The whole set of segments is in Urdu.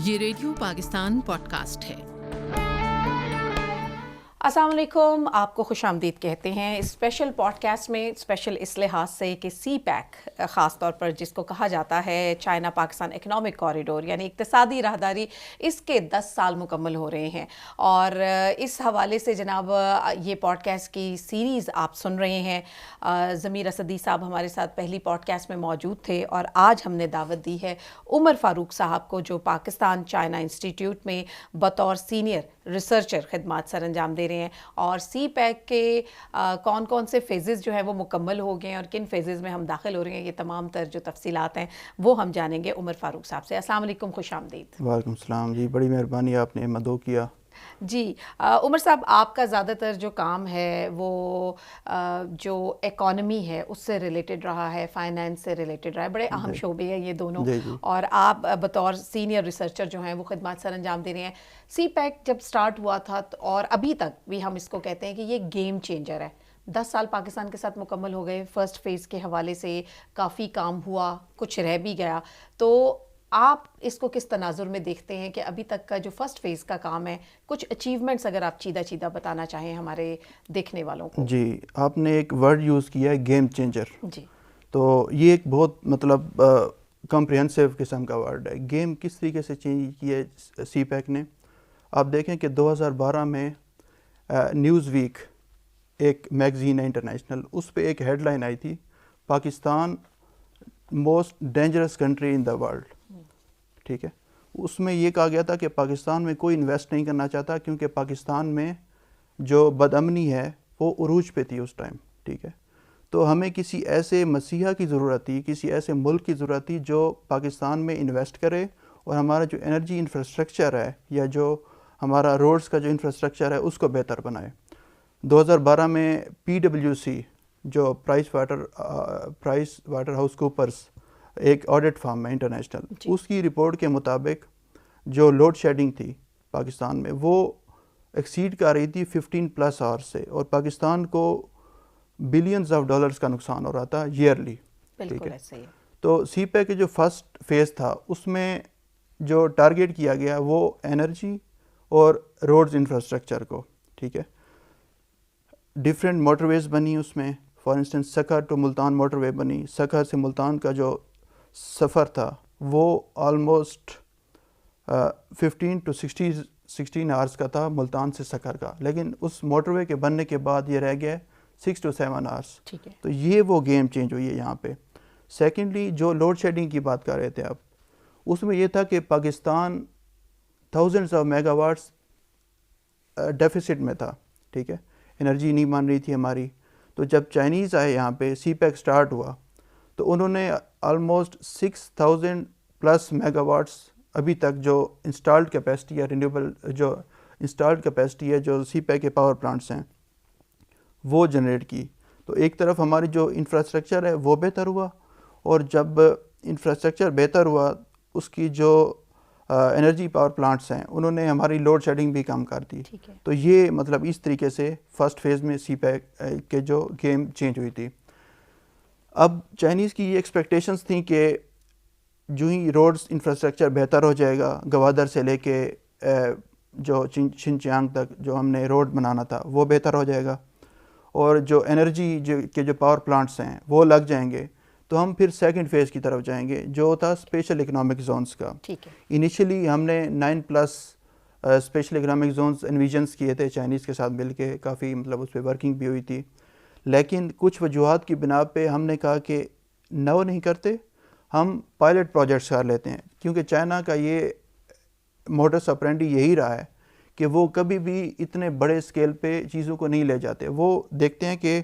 یہ ریڈیو پاکستان پوڈ کاسٹ ہے۔ السلام علیکم، آپ کو خوش آمدید کہتے ہیں اسپیشل پوڈ کاسٹ میں۔ اسپیشل اس لحاظ سے کہ سی پیک خاص طور پر جس کو کہا جاتا ہے چائنا پاکستان اکنامک کوریڈور یعنی اقتصادی راہداری، اس کے 10 سال مکمل ہو رہے ہیں، اور اس حوالے سے جناب یہ پوڈ کاسٹ کی سیریز آپ سن رہے ہیں۔ ضمیر اسدی صاحب ہمارے ساتھ پہلی پوڈ کاسٹ میں موجود تھے، اور آج ہم نے دعوت دی ہے عمر فاروق صاحب کو، جو پاکستان چائنا انسٹیٹیوٹ میں بطور سینئر ریسرچر خدمات سر انجام دے رہے ہیں، اور سی پیک کے کون کون سے فیزز جو ہیں وہ مکمل ہو گئے ہیں اور کن فیزز میں ہم داخل ہو رہے ہیں، یہ تمام تر جو تفصیلات ہیں وہ ہم جانیں گے عمر فاروق صاحب سے۔ السلام علیکم، خوش آمدید۔ وعلیکم السلام جی، بڑی مہربانی، آپ نے مدعو کیا۔ جی عمر صاحب، آپ کا زیادہ تر جو کام ہے وہ جو اکانومی ہے اس سے ریلیٹڈ رہا ہے، فائنینس سے ریلیٹڈ رہا ہے، بڑے اہم شعبے ہیں یہ دونوں، اور آپ بطور سینئر ریسرچر جو ہیں وہ خدمات سر انجام دے رہے ہیں۔ سی پیک جب سٹارٹ ہوا تھا اور ابھی تک بھی ہم اس کو کہتے ہیں کہ یہ گیم چینجر ہے۔ 10 سال پاکستان کے ساتھ مکمل ہو گئے، فرسٹ فیز کے حوالے سے کافی کام ہوا، کچھ رہ بھی گیا، تو آپ اس کو کس تناظر میں دیکھتے ہیں کہ ابھی تک کا جو فرسٹ فیز کا کام ہے، کچھ اچیومنٹس اگر آپ چیدہ بتانا چاہیں ہمارے دیکھنے والوں کو؟ جی، آپ نے ایک ورڈ یوز کیا ہے، گیم چینجر۔ جی، تو یہ ایک بہت کمپریہنسو قسم کا ورڈ ہے۔ گیم کس طریقے سے چینج کیا ہے سی پیک نے؟ آپ دیکھیں کہ 2012 میں نیوز ویک ایک میگزین ہے انٹرنیشنل، اس پہ ایک ہیڈ لائن آئی تھی، Pakistan most dangerous country in the world. ٹھیک ہے، اس میں یہ کہا گیا تھا کہ پاکستان میں کوئی انویسٹ نہیں کرنا چاہتا، کیونکہ پاکستان میں جو بدامنی ہے وہ عروج پہ تھی اس ٹائم۔ ٹھیک ہے، تو ہمیں کسی ایسے مسیحا کی ضرورت تھی، کسی ایسے ملک کی ضرورت تھی جو پاکستان میں انویسٹ کرے، اور ہمارا جو انرجی انفراسٹرکچر ہے یا جو ہمارا روڈز کا جو انفراسٹرکچر ہے اس کو بہتر بنائے۔ 2012 میں پی ڈبلیو سی، جو پرائس واٹر ہاؤس کوپرس ایک آڈٹ فارم ہے انٹرنیشنل، اس کی رپورٹ کے مطابق جو لوڈ شیڈنگ تھی پاکستان میں وہ ایکسیڈ کر رہی تھی 15+ آورس سے، اور پاکستان کو بلینز آف ڈالرز کا نقصان ہو رہا تھا ایئرلی۔ بالکل ایسے ہی۔ تو سی پیک کے جو فرسٹ فیز تھا اس میں جو ٹارگیٹ کیا گیا وہ انرجی اور روڈز انفراسٹرکچر کو۔ ٹھیک ہے، ڈفرینٹ موٹر ویز بنی اس میں، for instance Sukkur to Multan motorway بنی۔ سکھر سے ملتان کا جو سفر تھا وہ آلموسٹ 15 to 16 آورس کا تھا ملتان سے سکھر کا، لیکن اس موٹر وے کے بننے کے بعد یہ رہ گیا 6 to 7 آورس۔ تو یہ وہ گیم چینج ہوئی ہے یہاں پہ۔ سیکنڈلی، جو لوڈ شیڈنگ کی بات کر رہے تھے آپ، اس میں یہ تھا کہ Pakistan thousands of mega what's deficits میں تھا۔ ٹھیک ہے، انرجی نہیں مان رہی تھی ہماری۔ تو جب چائنیز آئے یہاں پہ، سی پیک سٹارٹ ہوا، تو انہوں نے آلموسٹ 6000+ میگا واٹس ابھی تک جو انسٹالڈ کیپیسٹی ہے، رینیوبل جو انسٹالڈ کیپیسٹی ہے جو سی پیک کے پاور پلانٹس ہیں وہ جنریٹ کی۔ تو ایک طرف ہماری جو انفراسٹرکچر ہے وہ بہتر ہوا، اور جب انفراسٹرکچر بہتر ہوا اس کی جو انرجی پاور پلانٹس ہیں انہوں نے ہماری لوڈ شیڈنگ بھی کم کر دی۔ تو یہ مطلب اس طریقے سے فرسٹ فیز میں سی پیک کے جو گیم چینج ہوئی تھی۔ اب چائنیز کی یہ ایکسپیکٹیشنز تھیں کہ جو ہی روڈز انفراسٹرکچر بہتر ہو جائے گا، گوادر سے لے کے جو شنچیانگ تک جو ہم نے روڈ بنانا تھا وہ بہتر ہو جائے گا، اور جو انرجی کے جو پاور پلانٹس ہیں وہ لگ جائیں گے، تو ہم پھر سیکنڈ فیز کی طرف جائیں گے جو تھا اسپیشل اکنامک زونز کا۔ انیشلی ہم نے 9+ اسپیشل اکنامک زونز انویژنس کیے تھے چائنیز کے ساتھ مل کے، کافی مطلب اس پہ ورکنگ بھی ہوئی تھی، لیکن کچھ وجوہات کی بنا پہ ہم نے کہا کہ نو نہیں کرتے، ہم پائلٹ پروجیکٹس کر لیتے ہیں، کیونکہ چائنا کا یہ موڈس آپرینڈی یہی رہا ہے کہ وہ کبھی بھی اتنے بڑے اسکیل پہ چیزوں کو نہیں لے جاتے، وہ دیکھتے ہیں کہ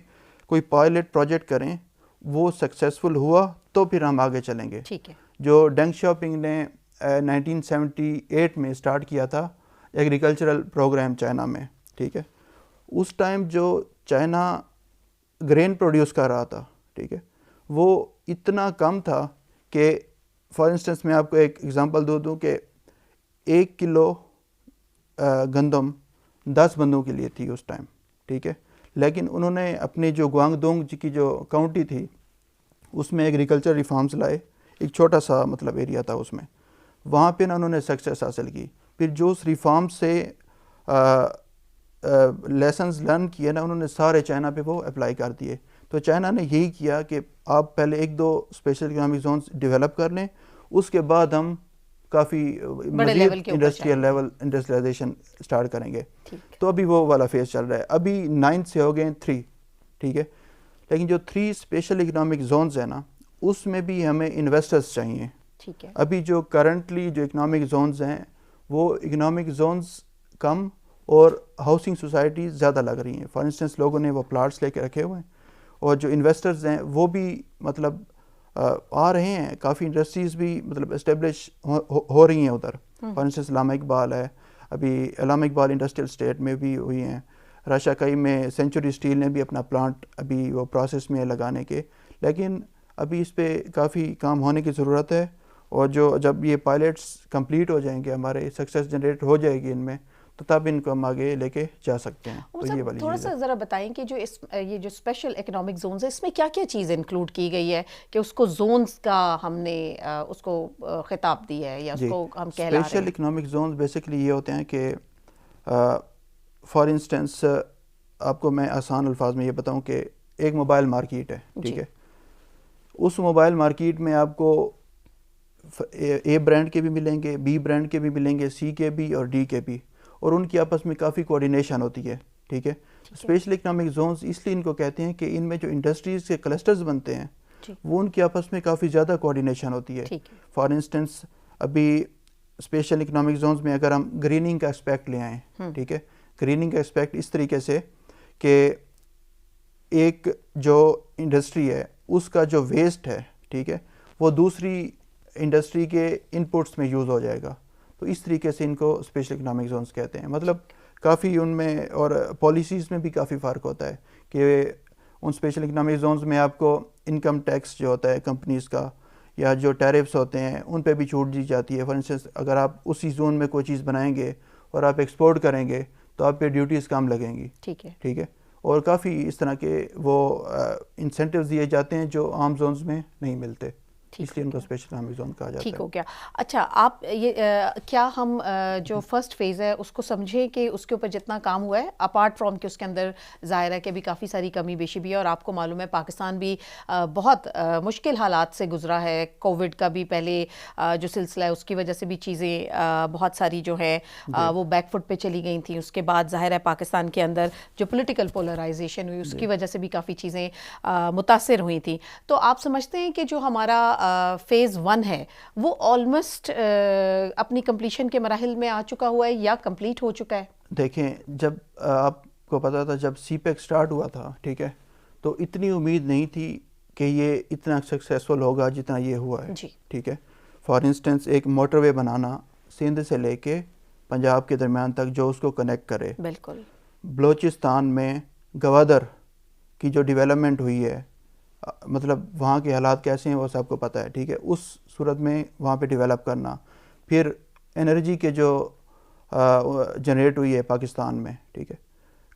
کوئی پائلٹ پروجیکٹ کریں، وہ سکسیسفل ہوا تو پھر ہم آگے چلیں گے۔ جو ڈینگ شاپنگ نے 1978 میں اسٹارٹ کیا تھا ایگریکلچرل پروگرام چائنا میں، ٹھیک ہے، اس ٹائم جو چائنا گرین پروڈیوس کر رہا تھا، ٹھیک ہے، وہ اتنا کم تھا کہ فار انسٹنس میں آپ کو ایک ایگزامپل دوں کہ 1 کلو گندم 10 بندوں کے لیے تھی اس ٹائم، ٹھیک ہے، لیکن انہوں نے اپنی جو گوانگڈونگ کی جو کاؤنٹی تھی اس میں ایگریکلچر ریفارمز لائے، ایک چھوٹا سا مطلب ایریا تھا اس میں، وہاں پہ نا انہوں نے سکسیس حاصل کی. پھر جو اس ریفارم سے لیسنز لرن کیے نا انہوں نے سارے چائنا پہ وہ اپلائی کر دیے. تو چائنا نے یہی کیا کہ آپ پہلے 1-2 اسپیشل اکنامک زونز ڈیولپ کر لیں, اس کے بعد ہم کافی مزید انڈسٹریل لیول انڈسٹریلائزیشن اسٹارٹ کریں گے. تو ابھی وہ والا فیز چل رہا ہے. ابھی 9 سے ہو گئے 3, ٹھیک ہے. لیکن جو 3 اسپیشل اکنامک زونز ہیں نا اس میں بھی ہمیں انویسٹرز چاہیے. ابھی جو کرنٹلی جو اکنامک زونز ہیں وہ اکنامک زونز کم اور ہاؤسنگ سوسائٹیز زیادہ لگ رہی ہیں. فار انسٹنس لوگوں نے وہ پلاٹس لے کے رکھے ہوئے ہیں, اور جو انویسٹرز ہیں وہ بھی مطلب آ رہے ہیں. کافی انڈسٹریز بھی مطلب اسٹیبلش ہو رہی ہیں ادھر. فار انسٹنس علامہ اقبال ہے, ابھی علامہ اقبال انڈسٹریل اسٹیٹ میں بھی ہوئی ہیں. راشا کئی میں سینچوری اسٹیل نے بھی اپنا پلانٹ ابھی وہ پروسیس میں لگانے کے, لیکن ابھی اس پہ کافی کام ہونے کی ضرورت ہے. اور جب یہ پائلٹس کمپلیٹ ہو جائیں گے, ہمارے سکسیس جنریٹ ہو جائے گی ان میں, تو تب ان کو ہم آگے لے کے جا سکتے ہیں. تو یہ والی تھوڑا سا ذرا بتائیں کہ یہ جو اسپیشل اکنامک زونز ہے اس میں کیا کیا چیز انکلوڈ کی گئی ہے کہ اس کو زونز کا ہم نے اس کو خطاب دی ہے یا اس کو ہم کہلا رہے ہیں. اسپیشل اکنامک زونز بیسکلی یہ ہوتے ہیں کہ فار انسٹنس آپ کو میں آسان الفاظ میں یہ بتاؤں کہ ایک موبائل مارکیٹ ہے, ٹھیک ہے. اس موبائل مارکیٹ میں آپ کو اے برانڈ کے بھی ملیں گے, بی برانڈ کے بھی ملیں گے, سی کے بھی اور ڈی کے بھی, اور ان کی آپس میں کافی کوآرڈینیشن ہوتی ہے, ٹھیک ہے. اسپیشل اکنامک زونز اس لیے ان کو کہتے ہیں کہ ان میں جو انڈسٹریز کے کلسٹرز بنتے ہیں وہ ان کی آپس میں کافی زیادہ کوآرڈینیشن ہوتی ہے. فار انسٹنس ابھی اسپیشل اکنامک زونز میں اگر ہم گریننگ کا اسپیکٹ لے آئیں, ٹھیک ہے. گریننگ کا اسپیکٹ اس طریقے سے کہ ایک جو انڈسٹری ہے اس کا جو ویسٹ ہے, ٹھیک ہے, وہ دوسری انڈسٹری کے انپٹس میں یوز ہو جائے گا. تو اس طریقے سے ان کو اسپیشل اکنامک زونز کہتے ہیں. مطلب کافی ان میں اور پالیسیز میں بھی کافی فرق ہوتا ہے کہ ان اسپیشل اکنامک زونز میں آپ کو انکم ٹیکس جو ہوتا ہے کمپنیز کا یا جو ٹیرفس ہوتے ہیں ان پہ بھی چھوٹ دی جاتی ہے. فار انسٹنس اگر آپ اسی زون میں کوئی چیز بنائیں گے اور آپ ایکسپورٹ کریں گے تو آپ پہ ڈیوٹیز کم لگیں گی, ٹھیک ہے. اور کافی اس طرح کے وہ انسینٹیوز دیے جاتے ہیں جو عام زونز میں نہیں ملتے, اس لیے ان کو اسپیشل اکنامک زون کہا جاتا ہے. ٹھیک ہو گیا. اچھا آپ یہ کیا ہم جو فرسٹ فیز ہے اس کو سمجھیں کہ اس کے اوپر جتنا کام ہوا ہے اپارٹ فرام کہ اس کے اندر ظاہر ہے کہ بھی کافی ساری کمی بیشی بھی ہے, اور آپ کو معلوم ہے پاکستان بھی بہت مشکل حالات سے گزرا ہے. کووڈ کا بھی پہلے جو سلسلہ ہے اس کی وجہ سے بھی چیزیں بہت ساری جو ہے وہ بیک فٹ پہ چلی گئی تھیں. اس کے بعد ظاہر ہے پاکستان کے اندر جو پولیٹیکل پولرائزیشن ہوئی اس کی وجہ سے بھی کافی چیزیں متاثر ہوئی تھیں. تو آپ سمجھتے ہیں کہ جو ہمارا فیز 1 ہے وہ آلموسٹ اپنی کمپلیشن کے مراحل میں آ چکا ہوا ہے یا کمپلیٹ ہو چکا ہے؟ دیکھیں جب آپ کو پتا تھا جب سی پیک سٹارٹ ہوا تھا, ٹھیک ہے, تو اتنی امید نہیں تھی کہ یہ اتنا سکسیسفل ہوگا جتنا یہ ہوا ہے, ٹھیک ہے. فار انسٹنس ایک موٹر وے بنانا سندھ سے لے کے پنجاب کے درمیان تک جو اس کو کنیکٹ کرے, بالکل. بلوچستان میں گوادر کی جو ڈیولپمنٹ ہوئی ہے, مطلب وہاں کے حالات کیسے ہیں وہ سب کو پتہ ہے, ٹھیک ہے. اس صورت میں وہاں پہ ڈیولپ کرنا, پھر انرجی کے جو جنریٹ ہوئی ہے پاکستان میں, ٹھیک ہے,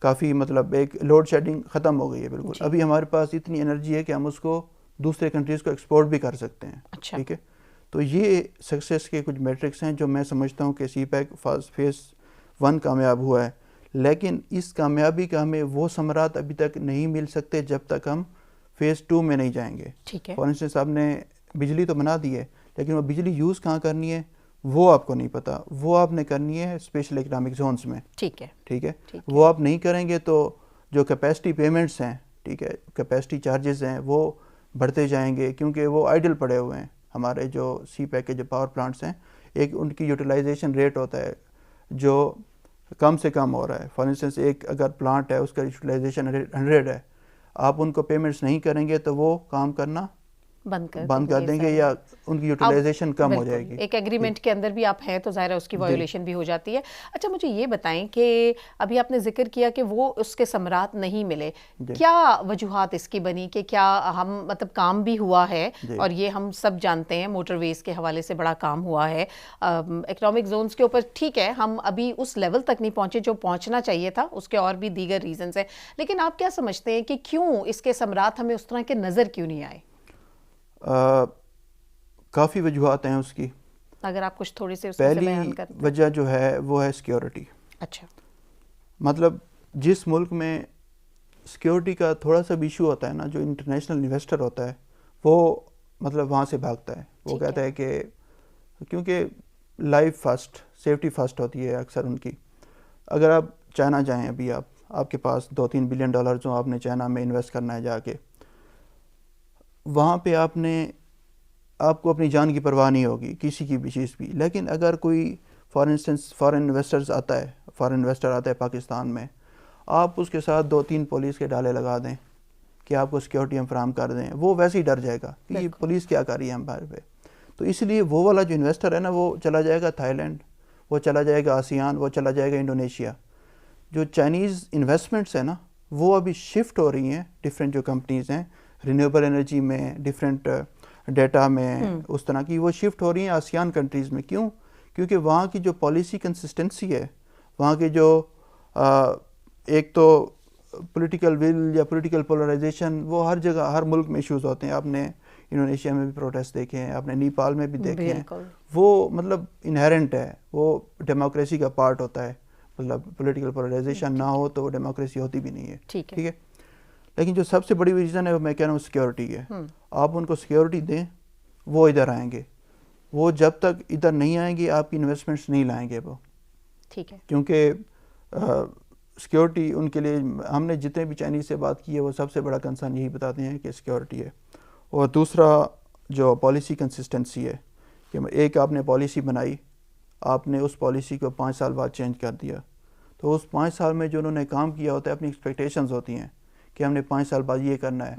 کافی مطلب ایک لوڈ شیڈنگ ختم ہو گئی ہے بالکل. ابھی ہمارے پاس اتنی انرجی ہے کہ ہم اس کو دوسرے کنٹریز کو ایکسپورٹ بھی کر سکتے ہیں, ٹھیک ہے. تو یہ سکسیس کے کچھ میٹرکس ہیں جو میں سمجھتا ہوں کہ سی پیک فیز 1 کامیاب ہوا ہے. لیکن اس کامیابی کا ہمیں وہ ثمرات ابھی تک نہیں مل سکتے جب تک ہم فیز 2 میں نہیں جائیں گے. فار انسٹنس آپ نے بجلی تو بنا دی ہے لیکن وہ بجلی یوز کہاں کرنی ہے وہ آپ کو نہیں پتا. وہ آپ نے کرنی ہے اسپیشل اکنامک زونز میں, ٹھیک ہے. وہ آپ نہیں کریں گے تو جو کیپیسٹی پیمنٹس ہیں, ٹھیک ہے, کیپیسٹی چارجز ہیں وہ بڑھتے جائیں گے کیونکہ وہ آئیڈل پڑے ہوئے ہیں. ہمارے جو سی پیک کے جو پاور پلانٹس ہیں ایک ان کی یوٹیلائزیشن ریٹ ہوتا ہے جو کم سے کم ہو رہا ہے. فار انسٹنس ایک اگر پلانٹ ہے اس کا یوٹیلائزیشن 100 ہے, آپ ان کو پیمنٹس نہیں کریں گے تو وہ کام کرنا بند کر دیں گے یا ان کی یوٹیلائزیشن کم ہو جائے گی. ایک ایگریمنٹ کے اندر بھی آپ ہیں تو ظاہر ہے اس کی وائولیشن بھی ہو جاتی ہے. اچھا مجھے یہ بتائیں کہ ابھی آپ نے ذکر کیا کہ وہ اس کے ثمرات نہیں ملے, کیا وجوہات اس کی بنی کہ کیا ہم مطلب کام بھی ہوا ہے اور یہ ہم سب جانتے ہیں موٹر ویز کے حوالے سے بڑا کام ہوا ہے اکنامک زونز کے اوپر, ٹھیک ہے, ہم ابھی اس لیول تک نہیں پہنچے جو پہنچنا چاہیے تھا, اس کے اور بھی دیگر ریزنز ہیں, لیکن آپ کیا سمجھتے ہیں کہ کیوں اس کے ثمرات ہمیں اس طرح کے نظر کیوں نہیں آئے؟ کافی وجوہات ہیں اس کی. اگر آپ کچھ تھوڑی سی اس میں سے بیان پہلی کرتے ہیں. وجہ جو ہے وہ ہے سیکیورٹی. اچھا. مطلب جس ملک میں سیکیورٹی کا تھوڑا سا بھی ایشو ہوتا ہے نا, جو انٹرنیشنل انویسٹر ہوتا ہے وہ مطلب وہاں سے بھاگتا ہے. وہ کہتا ہے کہ کیونکہ لائف فرسٹ, سیفٹی فرسٹ ہوتی ہے اکثر ان کی. اگر آپ چائنا جائیں, ابھی آپ کے پاس $2-3 بلین جو آپ نے چائنا میں انویسٹ کرنا ہے جا کے, وہاں پہ آپ کو اپنی جان کی پرواہ نہیں ہوگی کسی کی بھی چیز بھی. لیکن اگر کوئی فار انسٹنس فارن انویسٹر آتا ہے پاکستان میں, آپ اس کے ساتھ 2-3 پولیس کے ڈالے لگا دیں کہ آپ کو سیکیورٹی ہم فراہم کر دیں, وہ ویسے ہی ڈر جائے گا کہ یہ پولیس کیا کر رہی ہے ہمارے پہ. تو اس لیے وہ والا جو انویسٹر ہے نا, وہ چلا جائے گا تھائی لینڈ, وہ چلا جائے گا آسیان, وہ چلا جائے گا انڈونیشیا. جو چائنیز انویسٹمنٹس ہیں نا, وہ ابھی شفٹ ہو رہی ہیں ڈفرینٹ جو کمپنیز ہیں رینیویبل انرجی میں, ڈفرینٹ ڈیٹا میں, اس طرح کی وہ شفٹ ہو رہی ہیں آسیان کنٹریز میں. کیوں؟ کیونکہ وہاں کی جو پالیسی کنسسٹنسی ہے, وہاں کے جو ایک تو پولیٹیکل ول یا پولیٹیکل پولرائزیشن, وہ ہر جگہ ہر ملک میں ایشوز ہوتے ہیں. آپ نے انڈونیشیا میں بھی پروٹیسٹ دیکھے ہیں, آپ نے نیپال میں بھی دیکھے ہیں. وہ مطلب انہیرنٹ ہے, وہ ڈیموکریسی کا پارٹ ہوتا ہے. مطلب پولیٹیکل پولرائزیشن نہ ہو تو وہ ڈیموکریسی ہوتی بھی نہیں ہے. ٹھیک ہے. لیکن جو سب سے بڑی ریزن ہے وہ میں کہہ رہا ہوں سیکیورٹی ہے. آپ ان کو سیکیورٹی دیں, وہ ادھر آئیں گے. وہ جب تک ادھر نہیں آئیں گے آپ کی انویسٹمنٹس نہیں لائیں گے وہ. ٹھیک ہے. کیونکہ سیکیورٹی ان کے لیے, ہم نے جتنے بھی چائنیز سے بات کی ہے وہ سب سے بڑا کنسرن یہی بتاتے ہیں کہ سیکیورٹی ہے. اور دوسرا جو پالیسی کنسسٹنسی ہے کہ ایک آپ نے پالیسی بنائی, آپ نے اس پالیسی کو 5 سال بعد چینج کر دیا, تو اس 5 سال میں جو انہوں نے کام کیا ہوتا ہے اپنی ایکسپیکٹیشنز ہوتی ہیں کہ ہم نے 5 سال بعد یہ کرنا ہے.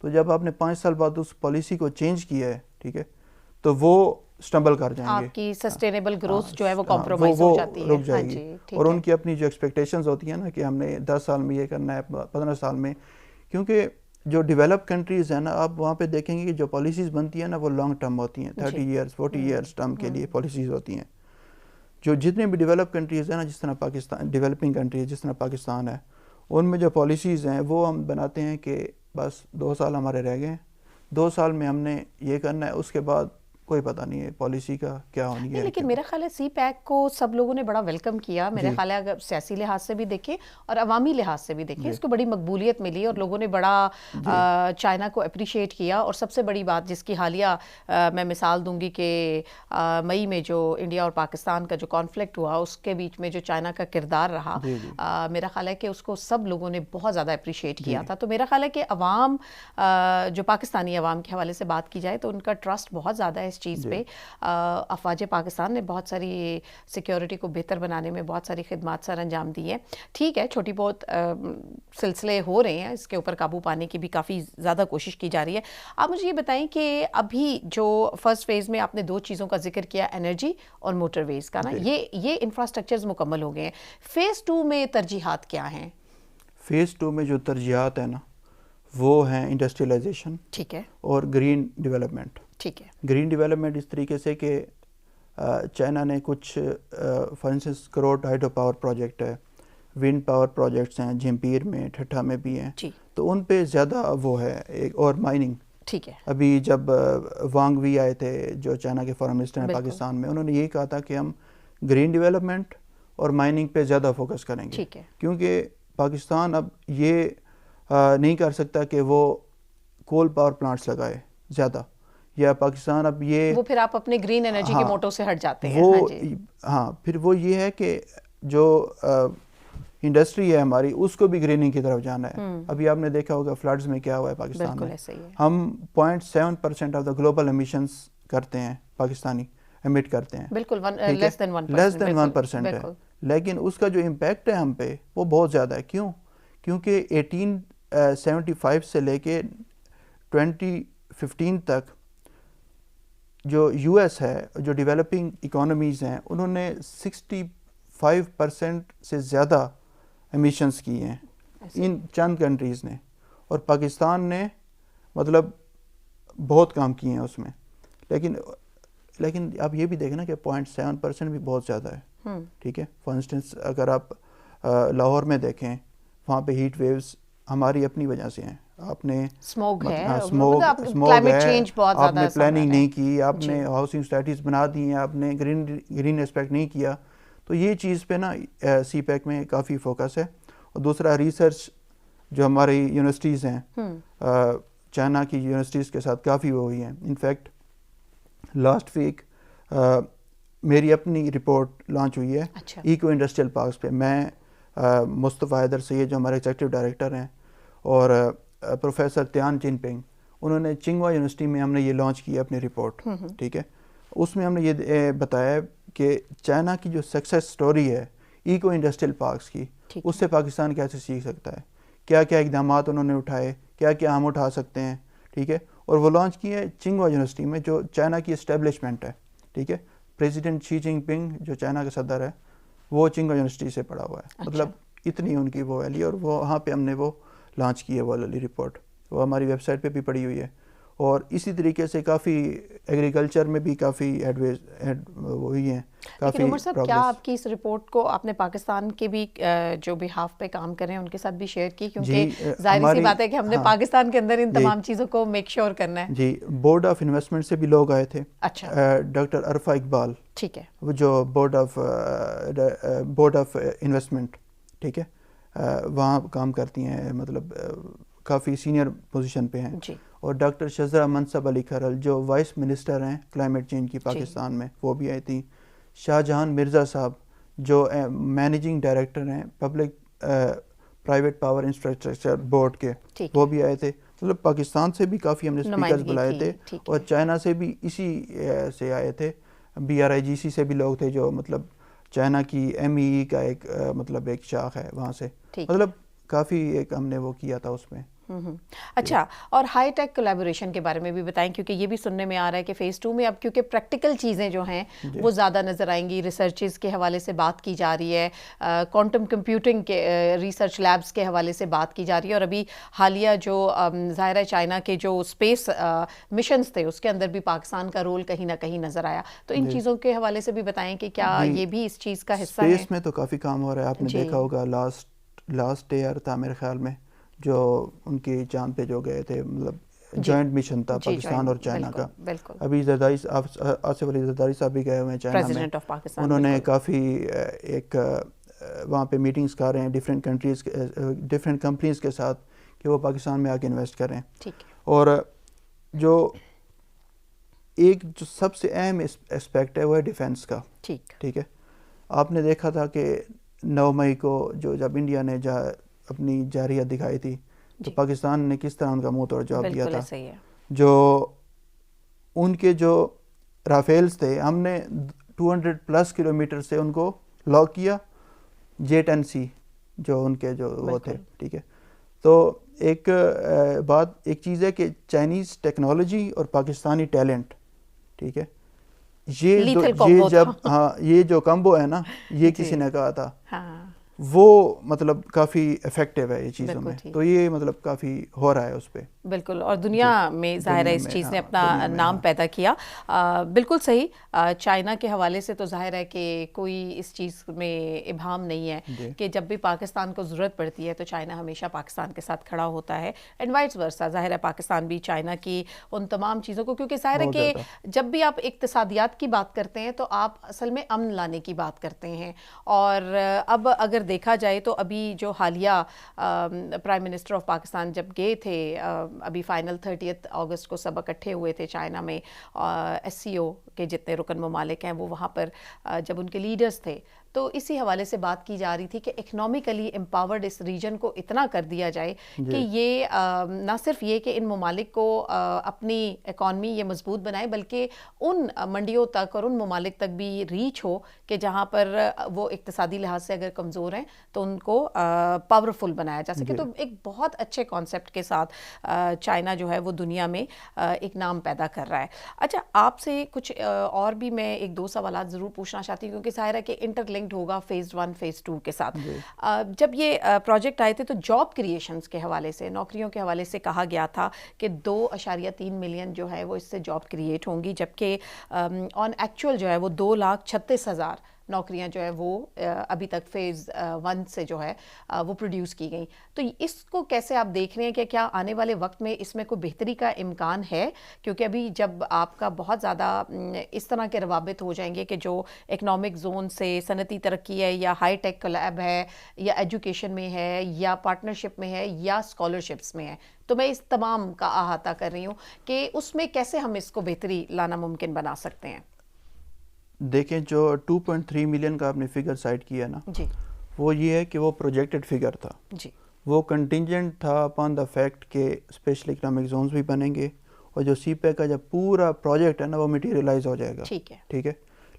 تو جب آپ نے 5 سال بعد اس پالیسی کو چینج کیا ہے, ٹھیک ہے, تو وہ سٹمبل کر جائیں گے, آپ کی سسٹینیبل گروتھ جو ہے وہ کمپرومائز ہو جاتی ہے, رک جائے گی. اور ان کی اپنی جو ایکسپیکٹیشنز ہوتی ہیں نا کہ ہم نے 10 سال میں یہ کرنا ہے, 15 سال میں. کیونکہ جو ڈیولپ کنٹریز ہیں نا, آپ وہاں پہ دیکھیں گے کہ جو پالیسیز بنتی ہیں نا وہ لانگ ٹرم ہوتی ہیں, 30 ایئرس 40 ایئرس ٹرم کے لیے پالیسیز ہوتی ہیں. جو جتنے بھی ڈیولپ کنٹریز ہیں نا, جس طرح پاکستان, ڈیولپنگ کنٹریز جس طرح پاکستان ہے, ان میں جو پالیسیز ہیں وہ ہم بناتے ہیں کہ بس 2 سال ہمارے رہ گئے ہیں, 2 سال میں ہم نے یہ کرنا ہے, اس کے بعد کوئی پتہ نہیں ہے پالیسی کا کیا ہونی ہے. لیکن میرا خیال ہے سی پیک کو سب لوگوں نے بڑا ویلکم کیا. میرا خیال ہے اگر سیاسی لحاظ سے بھی دیکھیں اور عوامی لحاظ سے بھی دیکھیں, اس کو بڑی مقبولیت ملی اور لوگوں نے بڑا چائنا کو اپریشیٹ کیا. اور سب سے بڑی بات جس کی حالیہ میں مثال دوں گی کہ مئی میں جو انڈیا اور پاکستان کا جو کانفلکٹ ہوا, اس کے بیچ میں جو چائنا کا کردار رہا, میرا خیال ہے کہ اس کو سب لوگوں نے بہت زیادہ اپریشیٹ کیا تھا. تو میرا خیال ہے کہ عوام, جو پاکستانی عوام کے حوالے سے بات کی جائے تو ان کا ٹرسٹ بہت زیادہ ہے اس چیز پہ. افواج پاکستان نے بہت ساری سیکیورٹی کو بہتر بنانے میں بہت ساری خدمات سر انجام دی ہیں. ٹھیک ہے, چھوٹی بہت سلسلے ہو رہے ہیں, اس کے اوپر قابو پانے کی بھی کافی زیادہ کوشش کی جا رہی ہے. آپ مجھے یہ بتائیں کہ ابھی جو فرسٹ فیز میں آپ نے 2 چیزوں کا ذکر کیا, انرجی اور موٹر ویز کا نا, یہ انفراسٹرکچرز مکمل ہو گئے ہیں. فیز 2 میں ترجیحات کیا ہیں؟ فیز 2 میں جو ترجیحات ہیں نا وہ ہیں انڈسٹریلائزیشن, ٹھیک ہے, اور گرین ڈیولپمنٹ. ٹھیک ہے. گرین ڈیولپمنٹ اس طریقے سے کہ چائنا نے کچھ for instance Karot hydro power project ہے, ونڈ پاور پروجیکٹس ہیں جھمپیر میں, ٹھٹھا میں بھی ہیں, تو ان پہ زیادہ وہ ہے. اور مائننگ, ٹھیک ہے. ابھی جب وانگ وی آئے تھے جو چائنا کے فارن منسٹر ہیں پاکستان میں, انہوں نے یہی کہا تھا کہ ہم گرین ڈیولپمنٹ اور مائننگ پہ زیادہ فوکس کریں گے, کیونکہ پاکستان اب یہ نہیں کر سکتا کہ وہ کول پاور پلانٹس لگائے زیادہ, یا پاکستان اب یہ وہ پھر آپ اپنے گرین انرجی کے موٹو سے ہٹ جاتے ہیں. ہاں, پھر وہ یہ ہے کہ جو انڈسٹری ہے ہماری اس کو بھی گریننگ کی طرف جانا ہے. ابھی آپ نے دیکھا ہوگا فلڈز میں کیا ہوا ہے پاکستان میں, ہم 0.7% آف دا گلوبل ایمیشنز کرتے ہیں, پاکستانی ایمٹ کرتے ہیں, بالکل لیس دین 1% ہے, لیکن اس کا جو امپیکٹ ہے ہم پہ وہ بہت زیادہ ہے. کیوں؟ کیونکہ 1875 سے لے کے 2015 تک جو یو ایس ہے, جو ڈیولپنگ اکانومیز ہیں, انہوں نے 65% سے زیادہ ایمیشنز کی ہیں ان چند کنٹریز نے, اور پاکستان نے مطلب بہت کام کیے ہیں اس میں. لیکن آپ یہ بھی دیکھیں نا کہ 0.7% بھی بہت زیادہ ہے. ٹھیک ہے, فار انسٹنس اگر آپ لاہور میں دیکھیں, وہاں پہ ہیٹ ویوز ہماری اپنی وجہ سے ہیں. آپ نے اسموگ ہے, اسموگ کلائمیٹ چینج بہت آپ زیادہ نے پلاننگ نہیں کی, آپ نے ہاؤسنگ سوسائٹیز بنا دی ہیں, آپ نے گرین ایسپیکٹ نہیں کیا. تو یہ چیز پہ نا سی پیک میں کافی فوکس ہے. اور دوسرا ریسرچ جو ہماری یونیورسٹیز ہیں, چائنا کی یونیورسٹیز کے ساتھ کافی وہ ہوئی ہیں. انفیکٹ لاسٹ ویک میری اپنی رپورٹ لانچ ہوئی ہے ایکو انڈسٹریل پارکس پہ. میں مصطفیٰ حیدر سید جو ہمارے ایگزیکٹو ڈائریکٹر ہیں اور پروفیسر تیان چن پنگ, انہوں نے چنگوا یونیورسٹی میں ہم نے یہ لانچ کی اپنی رپورٹ. ٹھیک ہے, اس میں ہم نے یہ بتایا کہ چائنا کی جو سکسیس سٹوری ہے ایکو انڈسٹریل پارکس کی, اس سے پاکستان کیسے سیکھ سکتا ہے, کیا کیا اقدامات انہوں نے اٹھائے, کیا کیا ہم اٹھا سکتے ہیں. ٹھیک ہے, اور وہ لانچ کی ہے چنگوا یونیورسٹی میں جو چائنا کی اسٹیبلشمنٹ ہے. ٹھیک ہے, پریزیڈنٹ شی جن پنگ جو چائنا کا صدر ہے وہ چنگوا یونیورسٹی سے پڑھا ہوا ہے. مطلب اتنی ان کی وہ ویلی, اور وہ وہاں پہ ہم نے وہ لانچ کی ہے وہ والی رپورٹ, وہ ہماری ویب سائٹ پہ بھی پڑی ہوئی ہے. اور اسی طریقے سے کافی ایگریکلچر میں بھی کافی وہی ہیں کافی عمر صاحب. کیا آپ کی اس رپورٹ کو آپ نے پاکستان کے بھی جو بہاف پہ کام کر رہے ہیں ان کے ساتھ بھی شیئر کی, کیونکہ ظاہر سی بات ہے کہ ہم نے پاکستان کے اندر ان تمام چیزوں کو میک شیور کرنا ہے. جی, بورڈ آف انویسٹمنٹ سے بھی لوگ آئے تھے. اچھا, ڈاکٹر عرفہ اقبال, ٹھیک ہے, وہ جو بورڈ آف انویسٹمنٹ, ٹھیک ہے, وہاں کام کرتی ہیں, مطلب کافی سینئر پوزیشن پہ ہیں. اور ڈاکٹر شزرا منصب علی کھرل جو وائس منسٹر ہیں کلائمیٹ چینج کی پاکستان میں, وہ بھی آئی تھیں. شاہ جہان مرزا صاحب جو مینیجنگ ڈائریکٹر ہیں public private power infrastructure board کے, وہ بھی آئے تھے. مطلب پاکستان سے بھی کافی ہم نے اسپیکرز بلائے تھے, اور چائنا سے بھی اسی سے آئے تھے. BRIGC سے بھی لوگ تھے جو مطلب چائنا کی MEE کا ایک مطلب ایک شاخ ہے وہاں سے. مطلب کافی ایک ہم نے وہ کیا تھا اس میں. اچھا, اور ہائی ٹیک کولیبوریشن کے بارے میں بھی بتائیں, کیونکہ یہ بھی سننے میں آ رہا ہے کہ فیز 2 میں اب کیونکہ پریکٹیکل چیزیں جو ہیں وہ زیادہ نظر آئیں گی, ریسرچز کے حوالے سے بات کی جا رہی ہے, کوانٹم کمپیوٹنگ کے ریسرچ لیبس کے حوالے سے بات کی جا رہی ہے, اور ابھی حالیہ جو ظاہر ہے چائنا کے جو اسپیس مشنز تھے اس کے اندر بھی پاکستان کا رول کہیں نہ کہیں نظر آیا. تو ان چیزوں کے حوالے سے بھی بتائیں کہ کیا یہ بھی اس چیز کا حصہ ہے. اسپیس میں تو کافی کام ہو رہا ہے, آپ نے دیکھا ہوگا لاسٹ ایئر تھا میرے خیال میں جو ان کی چاند پہ جو گئے تھے, مطلب جوائنٹ مشن تھا پاکستان اور چائنا کا. ابھی آصف علی زرداری صاحب بھی گئے ہوئے ہیں چائنا میں, انہوں نے کافی ایک وہاں پہ میٹنگز کر رہے ہیں ڈفرینٹ کمپنیز کے ساتھ کہ وہ پاکستان میں آ کے انویسٹ کریں. اور جو ایک جو سب سے اہم اسپیکٹ ہے وہ ہے ڈیفینس کا. ٹھیک ہے, آپ نے دیکھا تھا کہ 9 مئی کو جب انڈیا نے اپنی جارحیت دکھائی تھی تو پاکستان نے کس طرح ان کا منہ توڑ جواب دیا تھا. جو ان کے جو رافیلز تھے ہم نے 200+ کلومیٹر سے ان کو لاک کیا, J-10C جو ان کے جو وہ تھے. ٹھیک ہے, تو ایک چیز ہے کہ چائنیز ٹیکنالوجی اور پاکستانی ٹیلنٹ, ٹھیک ہے, یہ جو کمبو ہے نا, یہ کسی نے کہا تھا, وہ مطلب کافی افیکٹو ہے یہ چیزوں میں. تو یہ مطلب کافی ہو رہا ہے اس پہ. بالکل, اور دنیا میں ظاہر ہے اس چیز نے اپنا نام پیدا کیا. بالکل صحیح. چائنا کے حوالے سے تو ظاہر ہے کہ کوئی اس چیز میں ابہام نہیں ہے کہ جب بھی پاکستان کو ضرورت پڑتی ہے تو چائنا ہمیشہ پاکستان کے ساتھ کھڑا ہوتا ہے, اینڈ وائس ورسا. ظاہر ہے پاکستان بھی چائنا کی ان تمام چیزوں کو, کیونکہ ظاہر ہے کہ جب بھی آپ اقتصادیات کی بات کرتے ہیں تو آپ اصل میں امن لانے کی بات کرتے ہیں. اور اب اگر دیکھا جائے تو ابھی جو حالیہ پرائم منسٹر آف پاکستان جب گئے تھے, ابھی فائنل 30 اگست کو سب اکٹھے ہوئے تھے چائنا میں, SCO کے جتنے رکن ممالک ہیں وہ وہاں پر جب ان کے لیڈرز تھے تو اسی حوالے سے بات کی جا رہی تھی کہ اکنامکلی امپاورڈ اس ریجن کو اتنا کر دیا جائے کہ یہ نہ صرف یہ کہ ان ممالک کو اپنی اکانومی یہ مضبوط بنائے, بلکہ ان منڈیوں تک اور ان ممالک تک بھی ریچ ہو کہ جہاں پر وہ اقتصادی لحاظ سے اگر کمزور ہیں تو ان کو پاورفل بنایا جا سکے. تو ایک بہت اچھے کانسیپٹ کے ساتھ چائنا جو ہے وہ دنیا میں ایک نام پیدا کر رہا ہے. اچھا, آپ سے کچھ اور بھی میں 1-2 سوالات ضرور پوچھنا چاہتی ہوں, کیونکہ ظاہر ہے کہ انٹر لنکڈ ہوگا فیز 1 فیز 2 کے ساتھ. جب یہ پروجیکٹ آئے تھے تو جاب کریشنز کے حوالے سے, نوکریوں کے حوالے سے کہا گیا تھا کہ 2.3 ملین جو ہے وہ اس سے جاب کریٹ ہوں گی, جبکہ آن ایکچوئل جو ہے وہ 2,36,000 نوکریاں جو ہے وہ ابھی تک فیز 1 سے جو ہے وہ پروڈیوس کی گئیں. تو اس کو کیسے آپ دیکھ رہے ہیں کہ کیا آنے والے وقت میں اس میں کوئی بہتری کا امکان ہے؟ کیونکہ ابھی جب آپ کا بہت زیادہ اس طرح کے روابط ہو جائیں گے کہ جو اکنامک زون سے صنعتی ترقی ہے یا ہائی ٹیک لیب ہے یا ایجوکیشن میں ہے یا پارٹنرشپ میں ہے یا اسکالرشپس میں ہے، تو میں اس تمام کا احاطہ کر رہی ہوں کہ اس میں کیسے ہم اس کو بہتری لانا ممکن بنا سکتے ہیں. دیکھیں جو 2.3 ملین کا آپ نے فگر سائٹ کیا نا، جی وہ یہ ہے کہ وہ پروجیکٹڈ فگر تھا. جی وہ کنٹینجنٹ تھا اپان دا فیکٹ کہ اسپیشل اکنامک زونز بھی بنیں گے اور جو سی پیک کا جب پورا پروجیکٹ ہے نا وہ میٹیریلائز ہو جائے گا. ٹھیک ہے.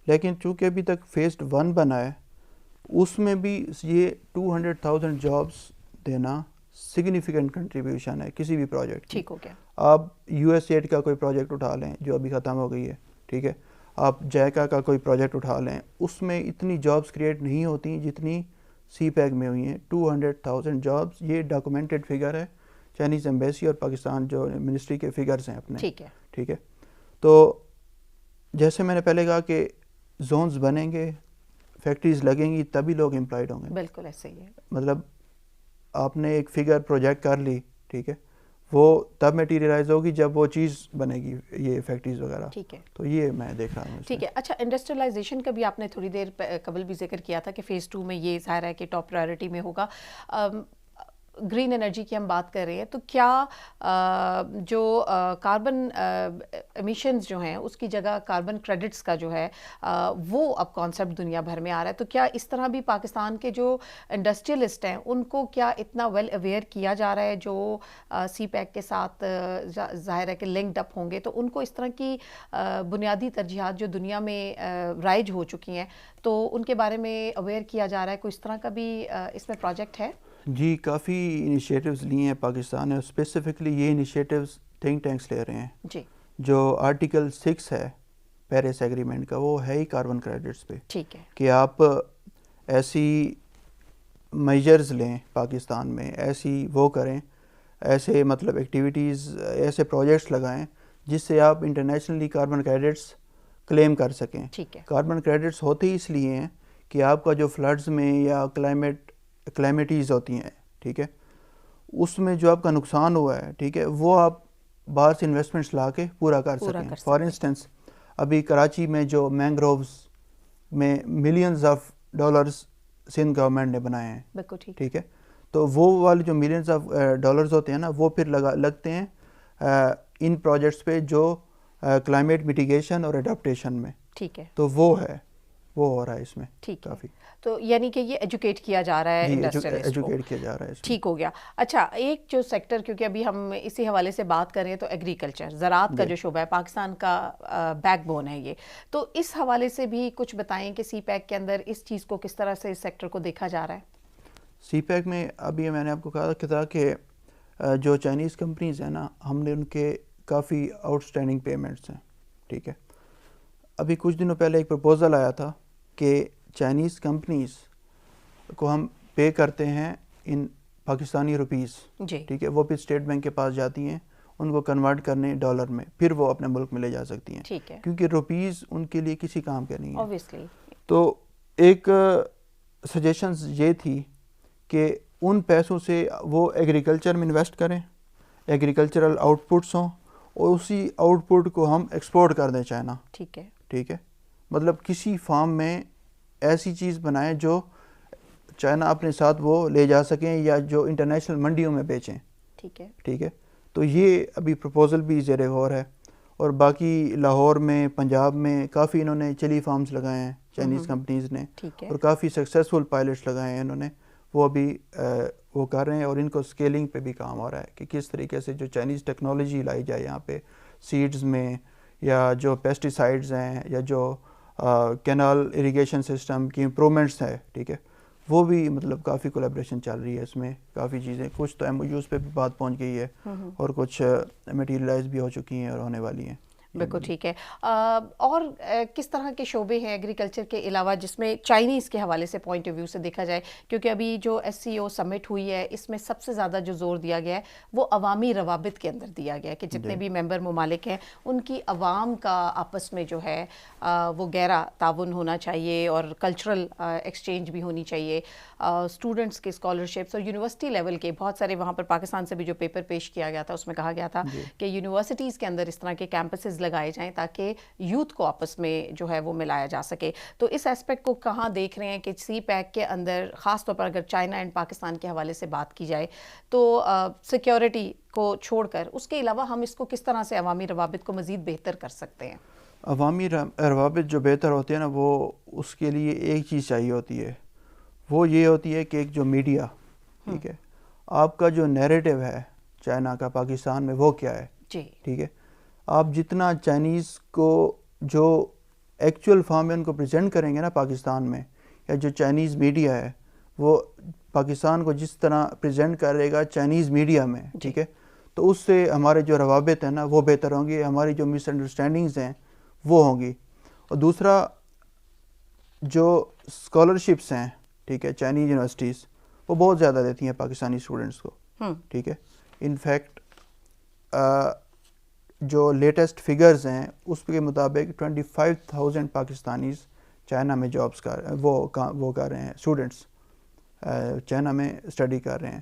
لیکن چونکہ ابھی تک فیزڈ 1 بنا ہے، اس میں بھی یہ 200,000 جابس دینا سگنیفیکنٹ کنٹریبیوشن ہے کسی بھی پروجیکٹ کی. ٹھیک ہو گیا. آپ یو ایس ایڈ کا کوئی پروجیکٹ اٹھا لیں جو ابھی ختم ہو گئی ہے، ٹھیک ہے، آپ جیکا کا کوئی پروجیکٹ اٹھا لیں، اس میں اتنی جابس کریٹ نہیں ہوتی جتنی سی پیک میں ہوئی ہیں. 200,000 جابس، یہ ڈاکومنٹڈ فگر ہے چائنیز ایمبیسی اور پاکستان جو منسٹری کے فگرز ہیں اپنے. ٹھیک ہے. تو جیسے میں نے پہلے کہا کہ زونز بنیں گے، فیکٹریز لگیں گی، تبھی لوگ امپلائڈ ہوں گے. بالکل ایسے ہی ہے. مطلب آپ نے ایک فگر پروجیکٹ کر لی، ٹھیک ہے، وہ تب میٹیریلائز ہوگی جب وہ چیز بنے گی، یہ فیکٹریز وغیرہ. ٹھیک ہے. تو یہ میں دیکھ رہا ہوں. ٹھیک ہے. اچھا، انڈسٹریلائزیشن کا بھی آپ نے تھوڑی دیر قبل بھی ذکر کیا تھا کہ فیز 2 میں یہ ظاہر ہے کہ ٹاپ پرائرٹی میں ہوگا. گرین انرجی کی ہم بات کر رہے ہیں، تو کیا جو کاربن ایمیشنز جو ہیں اس کی جگہ کاربن کریڈٹس کا جو ہے وہ اب کانسیپٹ دنیا بھر میں آ رہا ہے، تو کیا اس طرح بھی پاکستان کے جو انڈسٹریلسٹ ہیں ان کو کیا اتنا ویل اویئر کیا جا رہا ہے جو سی پیک کے ساتھ ظاہر ہے کہ لنکڈ اپ ہوں گے، تو ان کو اس طرح کی بنیادی ترجیحات جو دنیا میں رائج ہو چکی ہیں تو ان کے بارے میں اویئر کیا جا رہا ہے؟ کوئی اس طرح کا بھی اس میں پروجیکٹ ہے؟ جی، کافی انیشیٹوز لیے ہیں پاکستان نے، اور اسپیسیفکلی یہ انیشیٹوز تھنک ٹینکس لے رہے ہیں. جی. جو آرٹیکل 6 ہے پیرس ایگریمنٹ کا، وہ ہے ہی کاربن کریڈٹس پہ. ٹھیک ہے. کہ آپ ایسی میجرز لیں پاکستان میں، ایسی وہ کریں، ایسے مطلب ایکٹیویٹیز، ایسے پروجیکٹس لگائیں جس سے آپ انٹرنیشنلی کاربن کریڈٹس کلیم کر سکیں. ٹھیک ہے. کاربن کریڈٹس ہوتے ہی اس لیے ہیں کہ آپ کا جو فلڈز میں یا کلائمیٹیز ہوتی ہیں، ٹھیک ہے، اس میں جو آپ کا نقصان ہوا ہے، ٹھیک ہے، وہ آپ باہر سے انویسٹمنٹس لا کے پورا کر سکیں. فار انسٹنس ابھی کراچی میں جو مینگرووز میں millions of dollars Sindh government نے بنائے ہیں. بالکل ٹھیک ہے. تو وہ والے جو ملینز آف ڈالرز ہوتے ہیں نا، وہ پھر لگتے ہیں ان پروجیکٹس پہ جو کلائمیٹ میٹیگیشن اور اڈاپٹیشن میں. ٹھیک ہے. تو وہ ہو رہا ہے اس میں. ٹھیک ہے. کافی. تو یعنی کہ یہ ایجوکیٹ کیا جا رہا ہے انڈسٹریلسٹ کو. ایجوکیٹ کیا جا رہا ہے. ٹھیک ہو گیا. اچھا، ایک جو سیکٹر، کیونکہ ابھی ہم اسی حوالے سے بات کر رہے ہیں، تو ایگریکلچر، زراعت کا جو شعبہ ہے پاکستان کا بیک بون ہے یہ، تو اس حوالے سے بھی کچھ بتائیں کہ سی پیک کے اندر اس چیز کو کس طرح سے اس سیکٹر کو دیکھا جا رہا ہے؟ سی پیک میں ابھی میں نے آپ کو کہا تھا کہ جو چائنیز کمپنیز ہیں نا، ہم نے ان کے کافی آؤٹ اسٹینڈنگ پیمنٹس ہیں. ٹھیک ہے. ابھی کچھ دنوں پہلے ایک پرپوزل آیا تھا کہ چائنیز کمپنیز کو ہم پے کرتے ہیں ان پاکستانی روپیز. جی. ٹھیک ہے. وہ پھر اسٹیٹ بینک کے پاس جاتی ہیں، ان کو کنورٹ کرنے ڈالر میں، پھر وہ اپنے ملک میں لے جا سکتی ہیں. ٹھیک ہے. کیونکہ روپیز ان کے لیے کسی کام کے نہیں ہیں. Obviously. تو ایک سجیشنز یہ تھی کہ ان پیسوں سے وہ ایگریکلچر میں انویسٹ کریں، ایگریکلچرل آؤٹ پٹس ہوں، اور اسی آؤٹ پٹ کو ہم ایکسپورٹ کر دیں چائنا. ٹھیک ہے. ٹھیک ہے. مطلب کسی فارم میں ایسی چیز بنائیں جو چائنا اپنے ساتھ وہ لے جا سکیں یا جو انٹرنیشنل منڈیوں میں بیچیں. ٹھیک ہے. ٹھیک ہے. تو یہ ابھی پرپوزل بھی زیر غور ہے. اور باقی لاہور میں، پنجاب میں کافی انہوں نے چلی فارمز لگائے ہیں چائنیز کمپنیز نے، اور کافی سکسیزفل پائلٹس لگائے ہیں انہوں نے. وہ ابھی وہ کر رہے ہیں، اور ان کو اسکیلنگ پہ بھی کام ہو رہا ہے کہ کس طریقے سے جو چائنیز ٹیکنالوجی لائی جائے یہاں پہ سیڈز میں، یا جو پیسٹی سائڈز ہیں، یا جو کینال اریگیشن سسٹم کی امپرومنٹس ہے. ٹھیک ہے. وہ بھی مطلب کافی کولیبریشن چل رہی ہے اس میں. کافی چیزیں، کچھ تو ایم او یوز پہ بھی بات پہنچ گئی ہے، اور کچھ میٹیریلائز بھی ہو چکی ہیں اور ہونے والی ہیں. بالکل ٹھیک ہے. اور کس طرح کے شعبے ہیں ایگریکلچر کے علاوہ جس میں چائنیز کے حوالے سے پوائنٹ آف ویو سے دیکھا جائے, کیونکہ ابھی جو SCO سمٹ ہوئی ہے اس میں سب سے زیادہ جو زور دیا گیا ہے وہ عوامی روابط کے اندر دیا گیا ہے کہ جتنے بھی ممبر ممالک ہیں ان کی عوام کا آپس میں جو ہے وہ گہرا تعاون ہونا چاہیے اور کلچرل ایکسچینج بھی ہونی چاہیے. اسٹوڈنٹس کے اسکالرشپس اور یونیورسٹی لیول کے بہت سارے وہاں پر پاکستان سے بھی جو پیپر پیش کیا گیا تھا اس میں کہا گیا تھا کہ یونیورسٹیز کے اندر اس طرح کے کیمپسز لگائے جائیں تاکہ یوتھ کو آپس میں جو ہے وہ ملایا جا سکے. تو اس ایسپیکٹ کو کہاں دیکھ رہے ہیں کہ سی پیک کے اندر خاص طور پر اگر چائنا اینڈ پاکستان کے حوالے سے بات کی جائے تو سیکیورٹی کو چھوڑ کر اس کے علاوہ ہم اس کو کس طرح سے عوامی روابط کو مزید بہتر کر سکتے ہیں؟ عوامی روابط جو بہتر ہوتے ہیں نا, وہ اس کے لیے ایک چیز چاہیے ہوتی ہے, وہ یہ ہوتی ہے کہ ایک جو میڈیا, ٹھیک ہے, آپ کا جو نیریٹو ہے چائنا کا پاکستان میں وہ کیا ہے, ٹھیک ہے, آپ جتنا چائنیز کو جو ایکچوئل فارم میں ان کو پریزنٹ کریں گے نا پاکستان میں, یا جو چائنیز میڈیا ہے وہ پاکستان کو جس طرح پریزنٹ کرے گا چائنیز میڈیا میں, ٹھیک ہے, تو اس سے ہمارے جو روابط ہیں نا وہ بہتر ہوں گے, ہماری جو مس انڈرسٹینڈنگز ہیں وہ ہوں گی. اور دوسرا جو اسکالرشپس ہیں, ٹھیک ہے, چائنیز یونیورسٹیز وہ بہت زیادہ دیتی ہیں پاکستانی اسٹوڈنٹس کو, ٹھیک ہے. انفیکٹ جو لیٹسٹ فگرز ہیں اس کے مطابق 25,000 پاکستانیز چائنا میں جابس وہ کر رہے ہیں, اسٹوڈنٹس چائنا میں اسٹڈی کر رہے ہیں,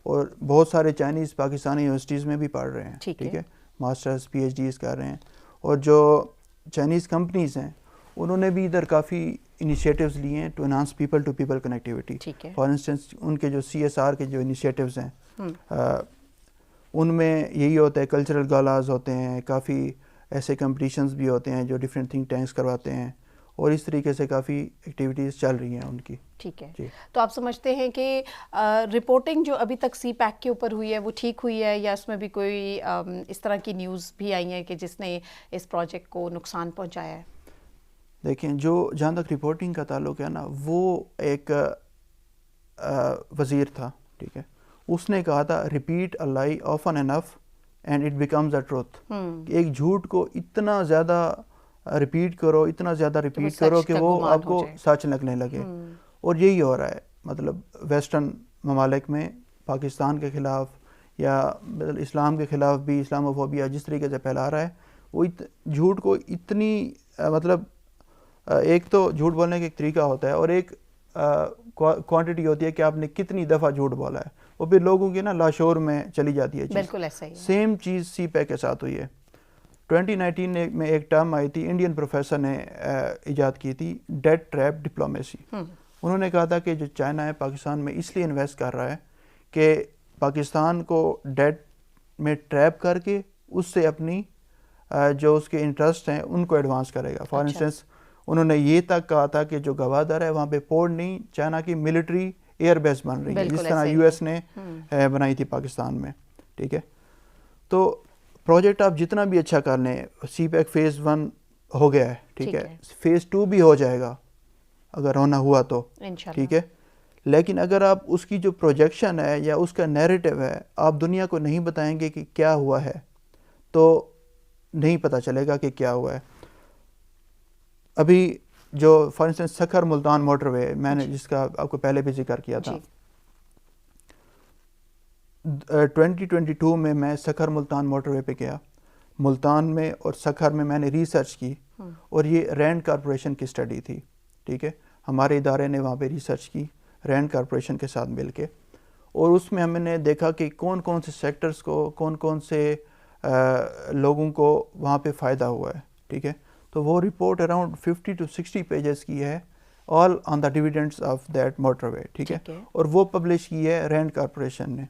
اور بہت سارے چائنیز پاکستانی یونیورسٹیز میں بھی پڑھ رہے ہیں, ٹھیک ہے, ماسٹرز PhDs کر رہے ہیں. اور جو چائنیز کمپنیز ہیں انہوں نے بھی ادھر کافی انیشیٹیوز لیے ہیں to enhance people to people connectivity. For instance ان کے جو CSR کے جو انیشیٹیوز ہیں ان میں یہی ہوتا ہے, کلچرل گالاز ہوتے ہیں, کافی ایسے کمپٹیشنز بھی ہوتے ہیں جو ڈفرینٹ تھنک ٹینکس کرواتے ہیں, اور اس طریقے سے کافی ایکٹیویٹیز چل رہی ہیں ان کی. ٹھیک ہے, تو آپ سمجھتے ہیں کہ رپورٹنگ جو ابھی تک سی پیک کے اوپر ہوئی ہے وہ ٹھیک ہوئی ہے, یا اس میں بھی کوئی اس طرح کی نیوز بھی آئی ہیں کہ جس نے اس پروجیکٹ کو نقصان پہنچایا ہے؟ دیکھیں, جو جہاں تک رپورٹنگ کا تعلق ہے نا, وہ ایک وزیر تھا, ٹھیک ہے, اس نے کہا تھا ریپیٹ اے لائی often enough and it becomes a truth. ایک جھوٹ کو اتنا زیادہ ریپیٹ کرو, اتنا زیادہ ریپیٹ کرو کہ وہ آپ کو سچ لگنے لگے. اور یہی ہو رہا ہے, مطلب ویسٹرن ممالک میں پاکستان کے خلاف یا اسلام کے خلاف بھی اسلاموفوبیا جس طریقے سے پھیلا رہا ہے, وہ جھوٹ کو اتنی مطلب ایک تو جھوٹ بولنے کا ایک طریقہ ہوتا ہے, اور ایک کوانٹٹی ہوتی ہے کہ آپ نے کتنی دفعہ جھوٹ بولا ہے, وہ پھر لوگوں کی نا لاشعور میں چلی جاتی ہے. بالکل ایسا ہی سیم چیز سی پیک کے ساتھ ہوئی ہے. 2019 میں ایک ٹرم آئی تھی, انڈین پروفیسر نے ایجاد کی تھی, ڈیٹ ٹریپ ڈپلومیسی. انہوں نے کہا تھا کہ جو چائنا ہے پاکستان میں اس لیے انویسٹ کر رہا ہے کہ پاکستان کو ڈیٹ میں ٹریپ کر کے اس سے اپنی جو اس کے انٹرسٹ ہیں ان کو ایڈوانس کرے گا. فار انسٹنس انہوں نے یہ تک کہا تھا کہ جو گوادر ہے وہاں پہ پورٹ نہیں, چائنا کی ملٹری ایئر بیس بن رہی ہے جس طرح US نے بنائی تھی پاکستان میں, ٹھیک ہے. تو پروجیکٹ آپ جتنا بھی اچھا کر لیں, سی پیک فیز 1 ہو گیا ہے, ٹھیک ہے, فیز 2 بھی ہو جائے گا اگر ہونا ہوا تو, ٹھیک ہے, لیکن اگر آپ اس کی جو پروجیکشن ہے یا اس کا نیریٹو ہے آپ دنیا کو نہیں بتائیں گے کہ کیا ہوا ہے تو نہیں پتہ چلے گا کہ کیا ہوا ہے. ابھی جو for instance Sukkur Multan motorway, میں نے جس کا آپ کو پہلے بھی ذکر کیا تھا, 2022 میں سکھر ملتان موٹر وے پہ گیا. ملتان میں اور سکھر میں نے ریسرچ کی, اور یہ رینڈ کارپوریشن کی اسٹڈی تھی, ٹھیک ہے, ہمارے ادارے نے وہاں پہ ریسرچ کی رینڈ کارپوریشن کے ساتھ مل کے, اور اس میں ہم نے دیکھا کہ کون کون سے سیکٹرز کو, کون کون سے لوگوں کو وہاں پہ فائدہ ہوا ہے, ٹھیک ہے. تو وہ رپورٹ اراؤنڈ 50 to 60 پیجز کی ہے, آل آن دا ڈیویڈنڈس آف دیٹ موٹر وے, ٹھیک ہے, اور وہ پبلش کی ہے رینڈ کارپوریشن نے.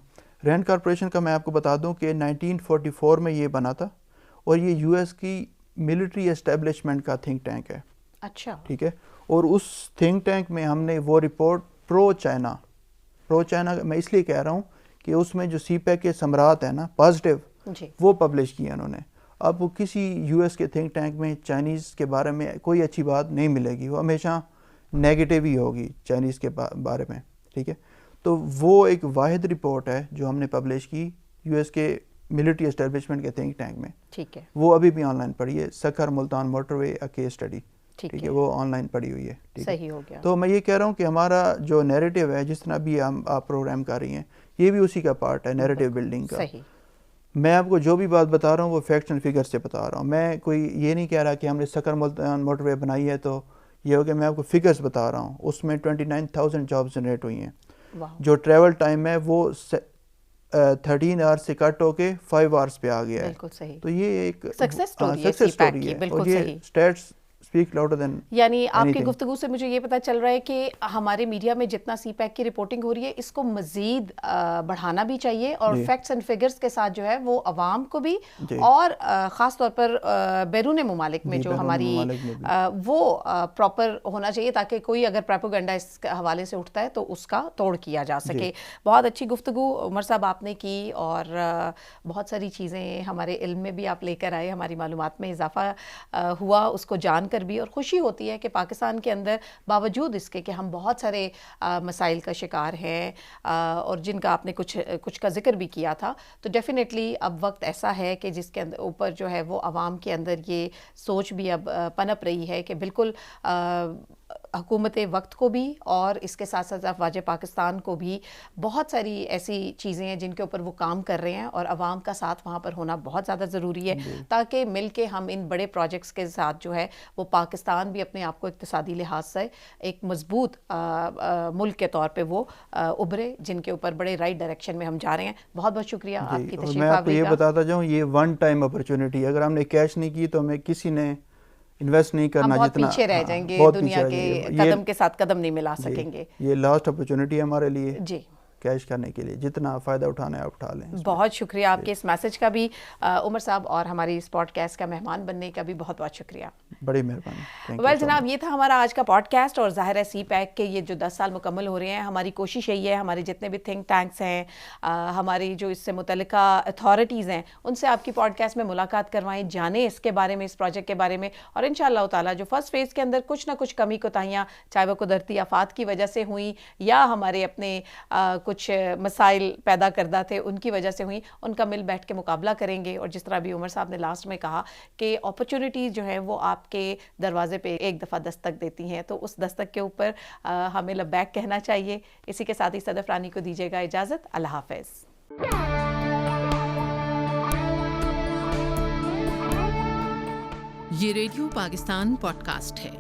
رینڈ کارپوریشن کا میں آپ کو بتا دوں کہ 1944 میں یہ بنا تھا, اور یہ US کی ملٹری اسٹیبلشمنٹ کا تھنک ٹینک ہے, اچھا, ٹھیک ہے. اور اس تھنک ٹینک میں ہم نے وہ رپورٹ پرو چائنا میں اس لیے کہہ رہا ہوں کہ اس میں جو سی پیک کے ثمرات ہیں نا پازیٹیو, وہ پبلش کیے انہوں نے. آپ کو کسی US کے تھنک ٹینک میں چائنیز کے بارے میں کوئی اچھی بات نہیں ملے گی, وہ ہمیشہ نیگیٹیو ہی ہوگی چائنیز کے بارے میں, ٹھیک ہے. تو وہ ایک واحد رپورٹ ہے جو ہم نے پبلش کی US کے ملٹری اسٹیبلشمنٹ کے تھنک ٹینک میں، ٹھیک ہے، وہ ابھی بھی آن لائن پڑھی ہے، سکھر ملتان موٹر وے کیس اسٹڈی، ٹھیک ٹھیک ہے، وہ آن لائن پڑھی ہوئی ہے، صحیح ہو گیا. تو میں یہ کہہ رہا ہوں کہ ہمارا جو نیریٹو ہے، جس طرح بھی آپ پروگرام کر رہی ہیں، یہ بھی اسی کا پارٹ ہے نیریٹو بلڈنگ کا. صحیح. میں آپ کو جو بھی بات بتا رہا ہوں وہ فیکٹس اینڈ فگر سے بتا رہا ہوں. میں کوئی یہ نہیں کہہ رہا کہ ہم نے سکھر ملتان موٹر وے بنائی ہے تو یہ ہو کہ میں آپ کو فگرس بتا رہا ہوں. اس میں 29,000 جابس جنریٹ ہوئی ہیں. جو ٹریول ٹائم ہے وہ 13 آورس سے کٹ ہو کے 5 آورس پہ آ گیا ہے. بالکل صحیح. تو یہ ایک سکسیس سٹوری ہے، بالکل اور یہ صحیح. States speak louder than. یعنی آپ کی گفتگو سے مجھے یہ پتا چل رہا ہے کہ ہمارے میڈیا میں جتنا سی پیک کی رپورٹنگ ہو رہی ہے اس کو مزید بڑھانا بھی چاہیے، اور فیکٹس اینڈ فگرز کے ساتھ جو ہے وہ عوام کو بھی اور خاص طور پر بیرون ممالک میں جو ہماری وہ پراپر ہونا چاہیے، تاکہ کوئی اگر پروپیگنڈا اس حوالے سے اٹھتا ہے تو اس کا توڑ کیا جا سکے. بہت اچھی گفتگو عمر صاحب آپ نے کی، اور بہت ساری چیزیں ہمارے علم میں بھی آپ لے کر آئے، ہماری معلومات میں اضافہ ہوا اس کو جان کر بھی، اور خوشی ہوتی ہے کہ پاکستان کے اندر باوجود اس کے کہ ہم بہت سارے مسائل کا شکار ہیں، اور جن کا آپ نے کچھ کا ذکر بھی کیا تھا، تو ڈیفینیٹلی اب وقت ایسا ہے کہ جس کے اوپر جو ہے وہ عوام کے اندر یہ سوچ بھی اب پنپ رہی ہے کہ بالکل حکومت وقت کو بھی اور اس کے ساتھ ساتھ افواج پاکستان کو بھی بہت ساری ایسی چیزیں ہیں جن کے اوپر وہ کام کر رہے ہیں، اور عوام کا ساتھ وہاں پر ہونا بہت زیادہ ضروری ہے، تاکہ مل کے ہم ان بڑے پروجیکٹس کے ساتھ جو ہے وہ پاکستان بھی اپنے آپ کو اقتصادی لحاظ سے ایک مضبوط ملک کے طور پہ وہ ابھرے، جن کے اوپر بڑے رائٹ ڈائریکشن میں ہم جا رہے ہیں. بہت بہت شکریہ آپ کی تشریف آوری کا. میں آپ کو یہ بتاتا جاؤں، یہ ون ٹائم اپرچونٹی، اگر ہم نے کیش نہیں کی تو ہمیں کسی نے انویسٹ نہیں کرنا، ہم بہت جتنا پیچھے رہ جائیں گے، دنیا کے قدم کے ساتھ قدم نہیں ملا سکیں گے. یہ لاسٹ اپرچونٹی ہے ہمارے لیے جی کیش کرنے کے لیے، جتنا فائدہ اٹھانا ہے آپ اٹھا لیں. بہت شکریہ آپ کے اس میسج کا بھی عمر صاحب، اور ہماری اس پوڈ کاسٹ کا مہمان بننے کا بھی بہت بہت شکریہ. بڑی مہربانی. ویل جناب، یہ تھا ہمارا آج کا پوڈ کاسٹ، اور ظاہر ہے سی پیک کے یہ جو 10 سال مکمل ہو رہے ہیں، ہماری کوشش یہی ہے ہمارے جتنے بھی تھنک ٹینکس ہیں، ہماری جو اس سے متعلقہ اتھارٹیز ہیں، ان سے آپ کی پوڈ کاسٹ میں ملاقات کروائیں، جانیں اس کے بارے میں، اس پروجیکٹ کے بارے میں، اور ان شاء اللہ تعالیٰ جو فرسٹ فیز کے اندر کچھ نہ کچھ کمی کوتاہیاں چاہے وہ قدرتی آفات کی وجہ سے ہوئیں یا ہمارے اپنے کچھ مسائل پیدا کردہ تھے ان کی وجہ سے ہوئیں، ان کا مل بیٹھ کے مقابلہ کریں گے. اور جس طرح بھی عمر صاحب نے لاسٹ میں کہا کہ اپرچونٹیز جو ہیں وہ آپ کے دروازے پہ ایک دفعہ دستک دیتی ہیں، تو اس دستک کے اوپر ہمیں لبیک کہنا چاہیے. اسی کے ساتھ ہی صدف رانی کو دیجیے گا اجازت. اللہ حافظ. یہ ریڈیو پاکستان پوڈ کاسٹ ہے.